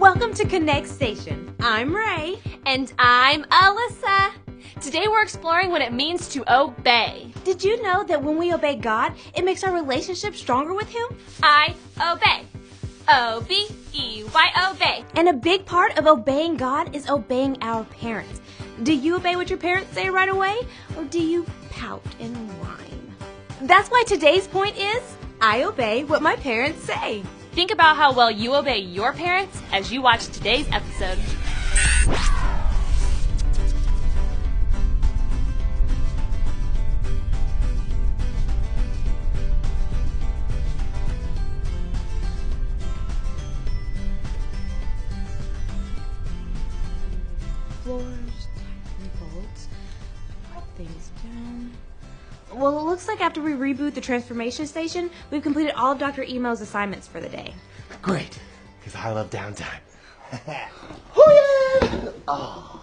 Welcome to Connect Station. I'm Ray. And I'm Alyssa. Today we're exploring what it means to obey. Did you know that when we obey God, it makes our relationship stronger with Him? I obey. O-B-E-Y, obey. And a big part of obeying God is obeying our parents. Do you obey what your parents say right away? Or do you pout and whine? That's why today's point is, I obey what my parents say. Think about how well you obey your parents as you watch today's episode. Floors, tighten bolts, put things down. Well, it looks like after we reboot the transformation station, we've completed all of Dr. Emo's assignments for the day. Great, because I love downtime. Oh.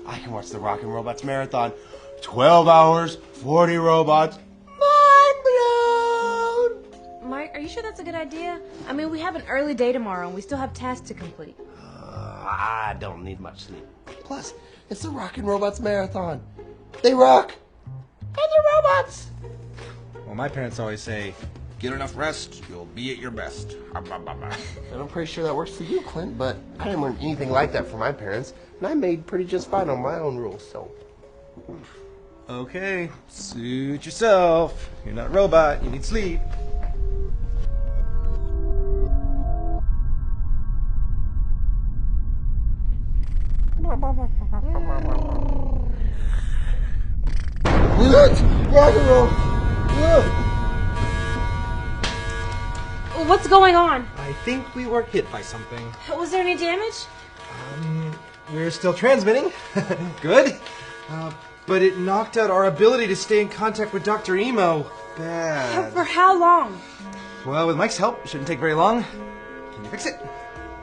I can watch the Rock and Robots Marathon. 12 hours, 40 robots. Mind blown! Mike, are you sure that's a good idea? I mean, we have an early day tomorrow and we still have tasks to complete. I don't need much sleep. Plus, it's the Rock and Robots Marathon. They rock! And they're robots! Well, my parents always say, get enough rest, you'll be at your best. And I'm pretty sure that works for you, Clint, but I didn't learn anything like that from my parents, and I made pretty just fine on my own rules, so... Okay, suit yourself. You're not a robot, you need sleep. Rock and roll! What's going on? I think we were hit by something. Was there any damage? We're still transmitting. Good. But it knocked out our ability to stay in contact with Dr. Emo. Bad. For how long? Well, with Mike's help, it shouldn't take very long. Can you fix it?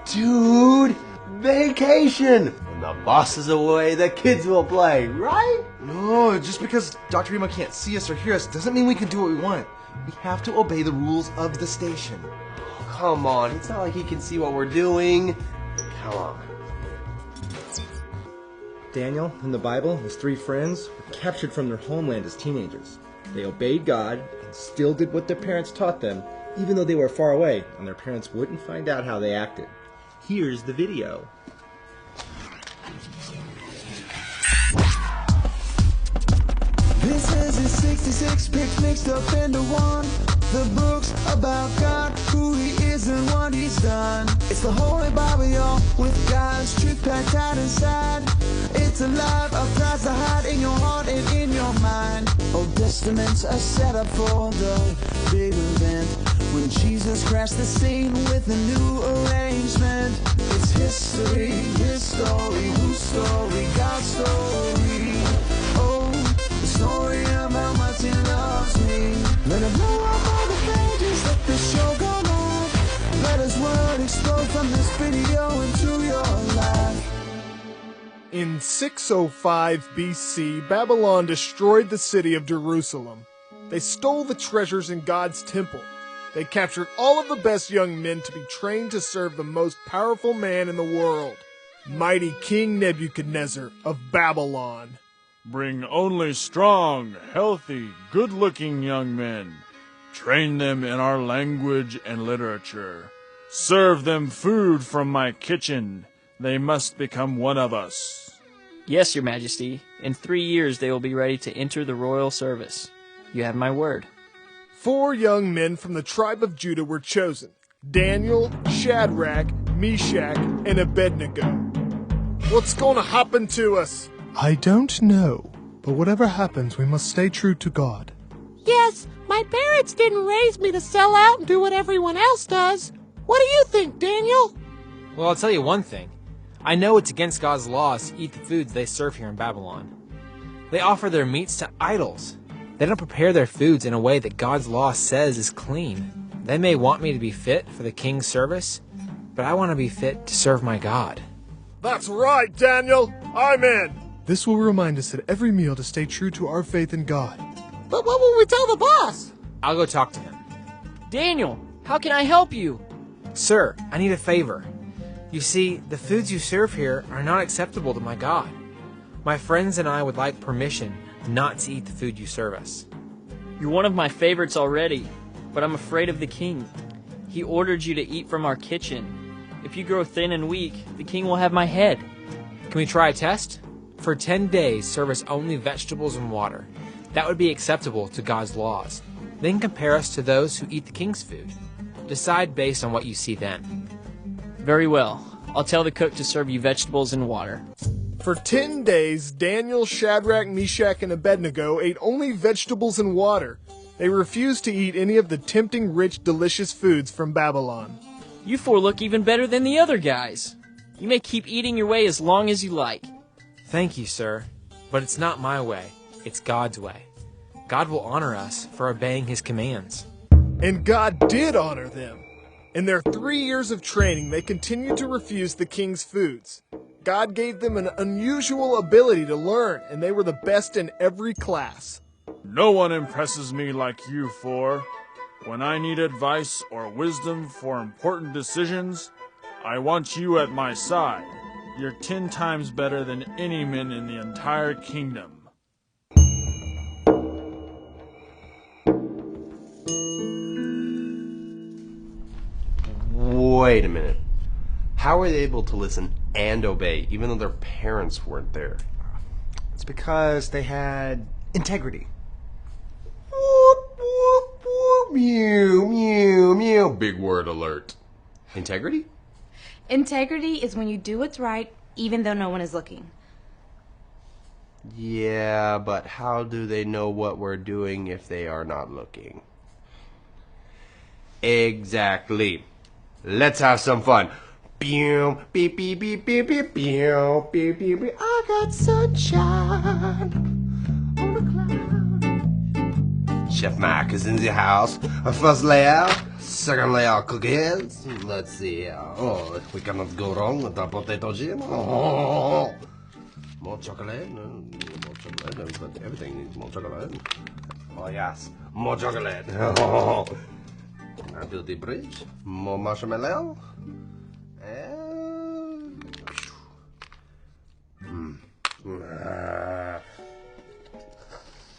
Dude! Vacation! When the boss is away, the kids will play, right? No, just because Dr. Emo can't see us or hear us doesn't mean we can do what we want. We have to obey the rules of the station. Come on, it's not like he can see what we're doing. Come on. Daniel, in the Bible, his 3 friends were captured from their homeland as teenagers. They obeyed God and still did what their parents taught them, even though they were far away and their parents wouldn't find out how they acted. Here's the video. This is his 66 picks mixed up into one. The books about God, who he is and what he's done. It's the Holy Bible, y'all, with God's truth packed out inside. It's alive, a prize to hide in your heart and in your mind. Old Testaments are set up for the big event when Jesus crashed the scene with a new arrangement. It's history, his story, whose story, God's story. Oh, the story of how much he loves me. Let it blow up all the pages, let the show go live. Let his word explode from this video into your life. In 605 BC, Babylon destroyed the city of Jerusalem. They stole the treasures in God's temple. They captured all of the best young men to be trained to serve the most powerful man in the world, mighty King Nebuchadnezzar of Babylon. Bring only strong, healthy, good-looking young men. Train them in our language and literature. Serve them food from my kitchen. They must become one of us. Yes, Your Majesty. In 3 years they will be ready to enter the royal service. You have my word. 4 young men from the tribe of Judah were chosen: Daniel, Shadrach, Meshach, and Abednego. What's gonna happen to us? I don't know, but whatever happens, we must stay true to God. Yes, my parents didn't raise me to sell out and do what everyone else does. What do you think, Daniel? Well, I'll tell you one thing. I know it's against God's laws to eat the foods they serve here in Babylon. They offer their meats to idols. They don't prepare their foods in a way that God's law says is clean. They may want me to be fit for the king's service, but I want to be fit to serve my God. That's right, Daniel. I'm in. This will remind us at every meal to stay true to our faith in God. But what will we tell the boss? I'll go talk to him. Daniel, how can I help you? Sir, I need a favor. You see, the foods you serve here are not acceptable to my God. My friends and I would like permission not to eat the food you serve us. You're one of my favorites already, but I'm afraid of the king. He ordered you to eat from our kitchen. If you grow thin and weak, the king will have my head. Can we try a test? For 10 days, serve us only vegetables and water. That would be acceptable to God's laws. Then compare us to those who eat the king's food. Decide based on what you see then. Very well. I'll tell the cook to serve you vegetables and water. For 10 days, Daniel, Shadrach, Meshach, and Abednego ate only vegetables and water. They refused to eat any of the tempting, rich, delicious foods from Babylon. You four look even better than the other guys. You may keep eating your way as long as you like. Thank you, sir. But it's not my way. It's God's way. God will honor us for obeying his commands. And God did honor them. In their 3 years of training, they continued to refuse the king's foods. God gave them an unusual ability to learn, and they were the best in every class. No one impresses me like you four. When I need advice or wisdom for important decisions, I want you at my side. You're 10 times better than any men in the entire kingdom. Wait a minute. How were they able to listen and obey, even though their parents weren't there? It's because they had integrity. Whoop, whoop, whoop, mew, mew, mew. Big word alert. Integrity? Integrity is when you do what's right, even though no one is looking. Yeah, but how do they know what we're doing if they are not looking? Exactly. Let's have some fun. Beep, beep, beep, beep, beep, beep, beep, beep, beep, beep. I got sunshine on the cloud. Chef Mac is in the house. First layer, second layer cookies. Let's see. Oh, we cannot go wrong with the potato chip. Oh. More chocolate. More chocolate. But everything needs more chocolate. Oh, yes. More chocolate. Oh. I do the bridge. More marshmallow. And...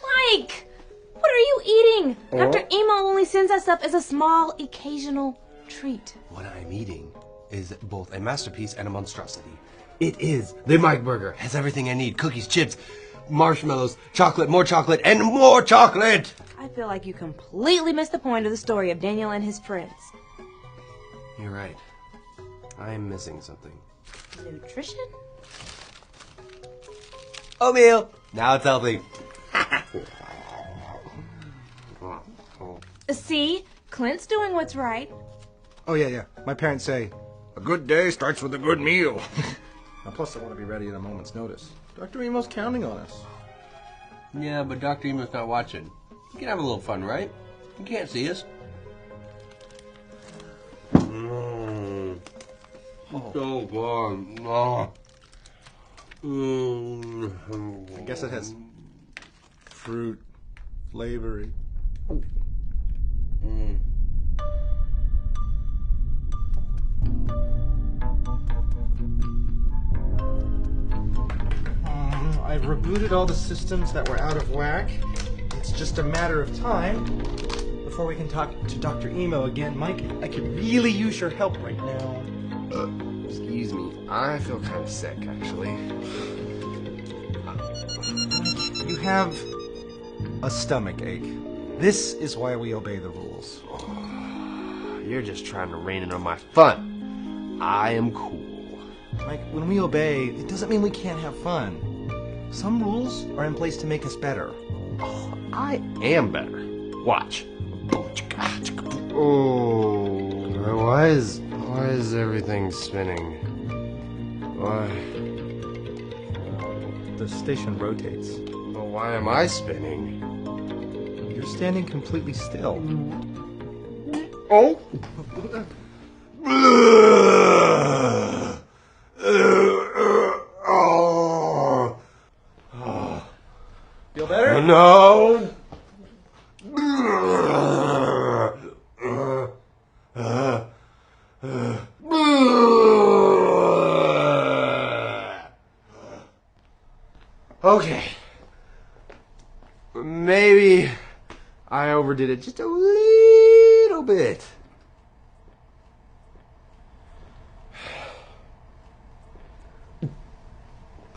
Mike! What are you eating? Dr. Emo only sends us up as a small, occasional treat. What I'm eating is both a masterpiece and a monstrosity. It is the Mike Burger. Has everything I need. Cookies, chips, marshmallows, chocolate, and more chocolate! I feel like you completely missed the point of the story of Daniel and his friends. You're right. I'm missing something. Nutrition? Oatmeal! Now it's healthy. See? Clint's doing what's right. Oh, yeah. My parents say, a good day starts with a good meal. Now, plus, I want to be ready at a moment's notice. Dr. Emo's counting on us. Yeah, but Dr. Emo's not watching. You can have a little fun, right? You can't see us. So fun. I guess it has fruit flavoring. I've rebooted all the systems that were out of whack. It's just a matter of time before we can talk to Dr. Emo again. Mike, I could really use your help right now. Excuse me. I feel kind of sick, actually. You have a stomach ache. This is why we obey the rules. You're just trying to rein in on my fun. I am cool. Mike, when we obey, it doesn't mean we can't have fun. Some rules are in place to make us better. Oh, I am better. Watch. Oh, why is everything spinning? Why? The station rotates. Well, why am I spinning? You're standing completely still. Oh. Feel better? No. overdid it just a little bit.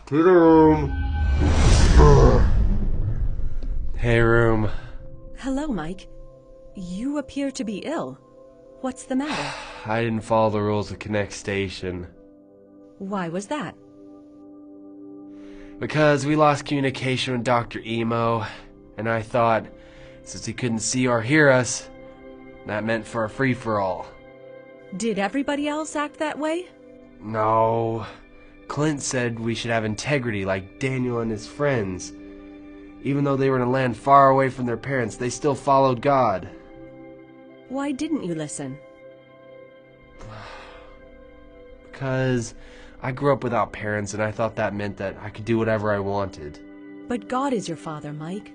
To the room. Hey, room. Hello, Mike. You appear to be ill. What's the matter? I didn't follow the rules of Connect Station. Why was that? Because we lost communication with Dr. Emo, and I thought, since he couldn't see or hear us, that meant for a free-for-all. Did everybody else act that way? No. Clint said we should have integrity like Daniel and his friends. Even though they were in a land far away from their parents, they still followed God. Why didn't you listen? Because I grew up without parents, and I thought that meant that I could do whatever I wanted. But God is your father, Mike,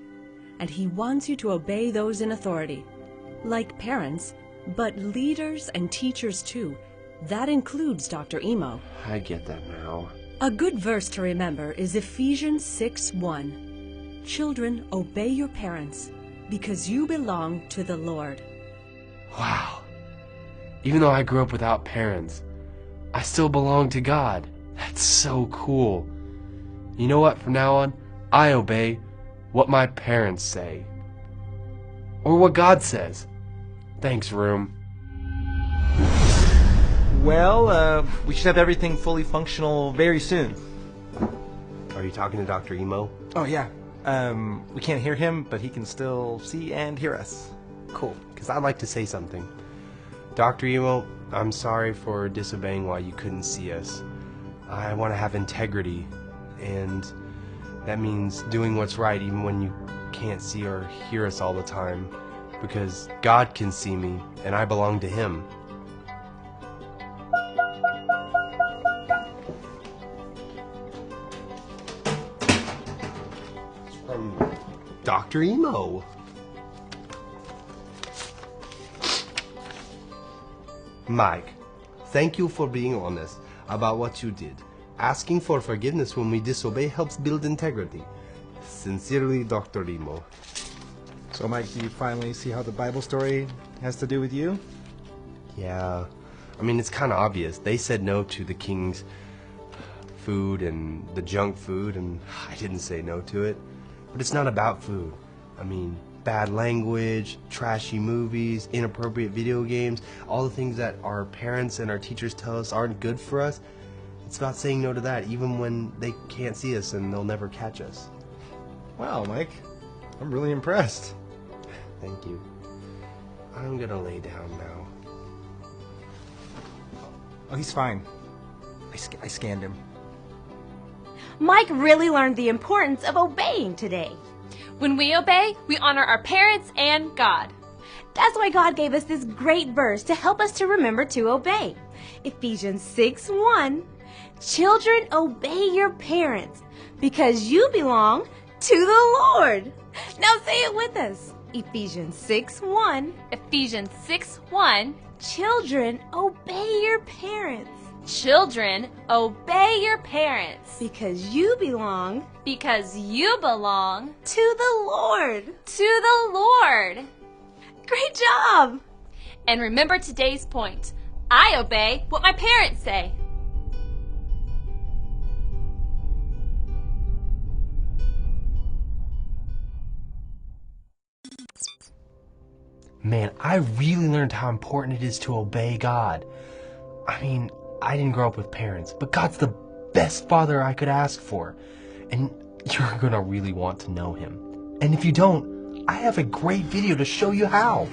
and he wants you to obey those in authority. Like parents, but leaders and teachers too. That includes Dr. Emo. I get that now. A good verse to remember is Ephesians 6:1. Children, obey your parents, because you belong to the Lord. Wow. Even though I grew up without parents, I still belong to God. That's so cool. You know what? From now on, I obey what my parents say. Or what God says. Thanks, room. Well, we should have everything fully functional very soon. Are you talking to Dr. Emo? Oh, yeah. We can't hear him, but he can still see and hear us. Cool, because I'd like to say something. Dr. Emo, I'm sorry for disobeying while you couldn't see us. I want to have integrity, and that means doing what's right even when you can't see or hear us all the time, because God can see me, and I belong to Him. From Dr. Emo. Mike, thank you for being honest about what you did. Asking for forgiveness when we disobey helps build integrity. Sincerely, Dr. Emo. So, Mike, do you finally see how the Bible story has to do with you? Yeah. I mean, it's kind of obvious. They said no to the king's food and the junk food, and I didn't say no to it. But it's not about food. I mean, bad language, trashy movies, inappropriate video games, all the things that our parents and our teachers tell us aren't good for us. It's about saying no to that, even when they can't see us and they'll never catch us. Wow, Mike. I'm really impressed. Thank you. I'm gonna lay down now. Oh, he's fine. I scanned him. Mike really learned the importance of obeying today. When we obey, we honor our parents and God. That's why God gave us this great verse to help us to remember to obey. Ephesians 6:1. Children, obey your parents because you belong to the Lord. Now say it with us. Ephesians 6:1. Ephesians 6:1. Children, obey your parents Children, obey your parents because you belong to the Lord. To the Lord. Great job! And remember today's point. I obey what my parents say. Man, I really learned how important it is to obey God. I mean, I didn't grow up with parents, but God's the best father I could ask for. And you're gonna really want to know Him. And if you don't, I have a great video to show you how.